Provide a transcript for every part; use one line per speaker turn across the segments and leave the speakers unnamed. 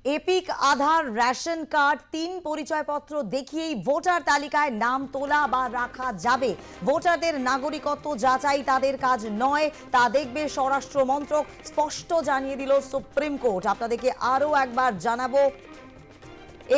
Epic আধার ration card 3 পরিচয়পত্র দেখিয়েই voter তালিকায় নাম তোলা বা রাখা যাবে। ভোটারদের নাগরিকত্ব যাচাই তাদের কাজ নয়, তা দেখবে স্বরাষ্ট্র মন্ত্রক, স্পষ্ট জানিয়ে দিল সুপ্রিম কোর্ট। আপনাদেরকে আরো একবার জানাবো,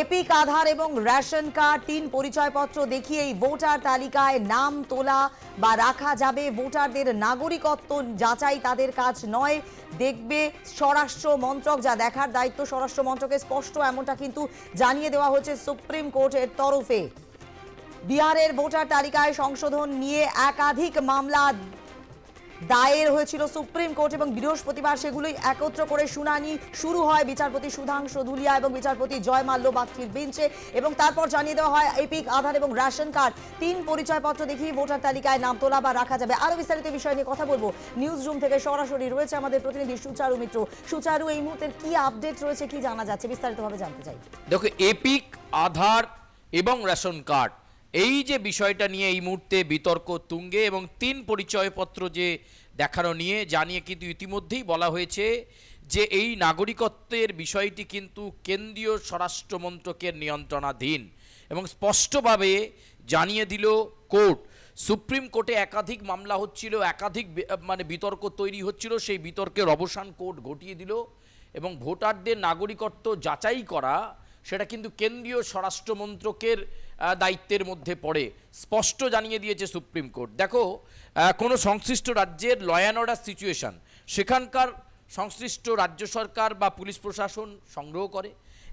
এপিক আধার এবং রেশন কার্ড 3 পরিচয়পত্র দেখিয়েই ভোটার তালিকায় নাম তোলা বা রাখা যাবে। ভোটারদের নাগরিকত্ব যাচাই তাদের কাজ নয়, দেখবে স্বরাষ্ট্র মন্ত্রক। যা দেখার দায়িত্ব স্বরাষ্ট্র মন্ত্রকের, স্পষ্ট এমনটা কিন্তু জানিয়ে দেওয়া হয়েছে সুপ্রিম কোর্টের তরফে। বিহারের ভোটার তালিকায় সংশোধন নিয়ে একাধিক মামলা দায়ের হয়েছিল সুপ্রিম কোর্ট এবং বৃহস্পতিবার সেগুলোই একত্র করে শুনানি শুরু হয় বিচারপতি সুধাংশু ধুলিয়া এবং বিচারপতি জয় মাল্য বাগচির বেঞ্চে। এবং তারপর জানিয়ে দেওয়া হয় এপিক আধার এবং রেশন কার্ড 3 পরিচয়পত্র দেখিয়ে ভোটার তালিকায় নাম তোলা বা রাখা যাবে। আরো বিস্তারিত বিষয় নিয়ে কথা বলবো, নিউজ রুম থেকে সরাসরি রয়েছে আমাদের প্রতিনিধি সুচারু মিত্র। সুচারু, এই মুহূর্তের কি আপডেট রয়েছে, কি জানা যাচ্ছে, বিস্তারিতভাবে জানতে চাই।
দেখো, এপিক আধার এবং রেশন কার্ড, এই যে বিষয়টা নিয়ে এই মুহূর্তে বিতর্ক তুঙ্গে এবং 3 পরিচয়পত্র যে দেখানো নিয়ে জানিয়ে কিন্তু ইতিমধ্যেই বলা হয়েছে যে এই নাগরিকত্বের বিষয়টি কিন্তু কেন্দ্রীয় স্বরাষ্ট্র মন্ত্রকের নিয়ন্ত্রণাধীন এবং স্পষ্টভাবে জানিয়ে দিল কোর্ট। সুপ্রিম কোর্টে একাধিক মামলা হচ্ছিল, একাধিক বিতর্ক তৈরি হচ্ছিল, সেই বিতর্কের অবসান কোর্ট ঘটিয়ে দিল এবং ভোটারদের নাগরিকত্ব যাচাই করা সেটা কিন্তু কেন্দ্রীয় স্বরাষ্ট্র মন্ত্রকের দায়িত্বের মধ্যে পড়ে, স্পষ্ট জানিয়ে দিয়েছে সুপ্রিম কোর্ট। দেখো, কোনো সংশ্লিষ্ট রাজ্যের ল অ্যান্ড অর্ডার সিচুয়েশন সেখানকার সংশ্লিষ্ট রাজ্য সরকার বা পুলিশ প্রশাসন সংগ্রহ করে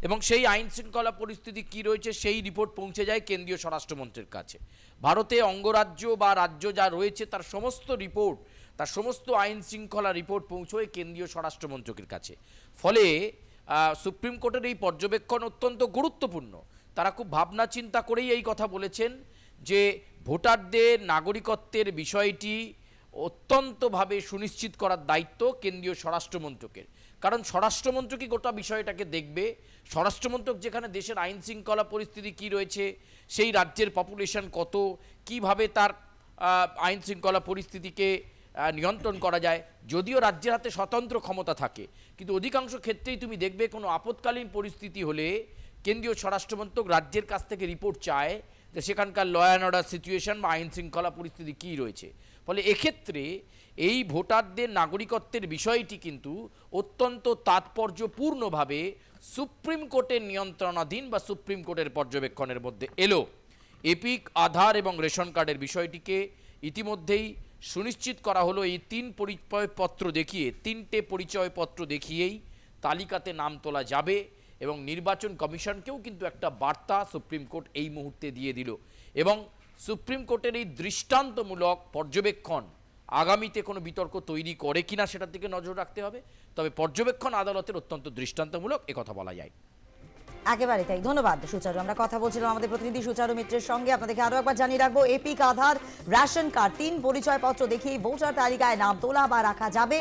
এবং সেই আইন শৃঙ্খলা পরিস্থিতি কী রয়েছে সেই রিপোর্ট পৌঁছে যায় কেন্দ্রীয় স্বরাষ্ট্রমন্ত্রীর কাছে। ভারতে অঙ্গরাজ্য বা রাজ্য যা রয়েছে তার সমস্ত রিপোর্ট, তার সমস্ত আইন শৃঙ্খলা রিপোর্ট পৌঁছয় কেন্দ্রীয় স্বরাষ্ট্রমন্ত্রকের কাছে। ফলে সুপ্রিম কোর্টের এই পর্যবেক্ষণ অত্যন্ত গুরুত্বপূর্ণ। তারা খুব ভাবনা চিন্তা করেই এই কথা বলেছেন যে ভোটারদের নাগরিকত্বের বিষয়টি অত্যন্তভাবে সুনিশ্চিত করার দায়িত্ব কেন্দ্রীয় স্বরাষ্ট্রমন্ত্রকের। কারণ স্বরাষ্ট্রমন্ত্রকই গোটা বিষয়টাকে দেখবে। স্বরাষ্ট্রমন্ত্রক যেখানে দেশের আইন শৃঙ্খলা পরিস্থিতি কী রয়েছে, সেই রাজ্যের পপুলেশন কত, কিভাবে তার আইন শৃঙ্খলা পরিস্থিতিকে নিয়ন্ত্রণ করা যায়। যদিও রাজ্যের হাতে স্বতন্ত্র ক্ষমতা থাকে, কিন্তু অধিকাংশ ক্ষেত্রেই তুমি দেখবে কোনো আপৎকালীন পরিস্থিতি হলে কেন্দ্রীয় স্বরাষ্ট্রমন্ত্রক রাজ্যের কাছ থেকে রিপোর্ট চায় যে সেখানকার ল অ্যান্ড অর্ডার সিচুয়েশন বা আইন শৃঙ্খলা পরিস্থিতি কী রয়েছে। ফলে এক্ষেত্রে এই ভোটারদের নাগরিকত্বের বিষয়টি কিন্তু অত্যন্ত তাৎপর্যপূর্ণভাবে সুপ্রিম কোর্টের নিয়ন্ত্রণাধীন বা সুপ্রিম কোর্টের পর্যবেক্ষণের মধ্যে এলো। এপিক আধার এবং রেশন কার্ডের বিষয়টিকে ইতিমধ্যেই সুনিশ্চিত করা হলো। এই 3 পরিচয়পত্র দেখিয়ে, 3টে পরিচয়পত্র দেখিয়েই তালিকাতে নাম তোলা যাবে এবং নির্বাচন কমিশনকেও কিন্তু একটা বার্তা সুপ্রিম কোর্ট এই মুহূর্তে দিয়ে দিল। এবং সুপ্রিম কোর্টের এই দৃষ্টান্তমূলক পর্যবেক্ষণ আগামীতে কোনো বিতর্ক তৈরি করে কিনা সেটার দিকে নজর রাখতে হবে। তবে পর্যবেক্ষণ আদালতের অত্যন্ত দৃষ্টান্তমূলক, একথা বলা যায়।
একেবারে তাই, ধন্যবাদ সুচারু। আমরা কথা বলছিলাম আমাদের প্রতিনিধি সুচারু মিত্রের সঙ্গে। আপনাদেরকে আরো একবার জানিয়ে রাখবো, এপিক আধার রেশন কার্ড 3 পরিচয়পত্র দেখিয়ে ভোটার তালিকায় নাম তোলা বা রাখা যাবে।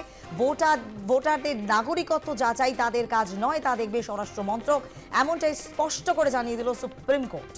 ভোটারদের নাগরিকত্ব যাচাই তাদের কাজ নয়, তা দেখবে স্বরাষ্ট্র মন্ত্রক, এমনটাই স্পষ্ট করে জানিয়ে দিল সুপ্রিম কোর্ট।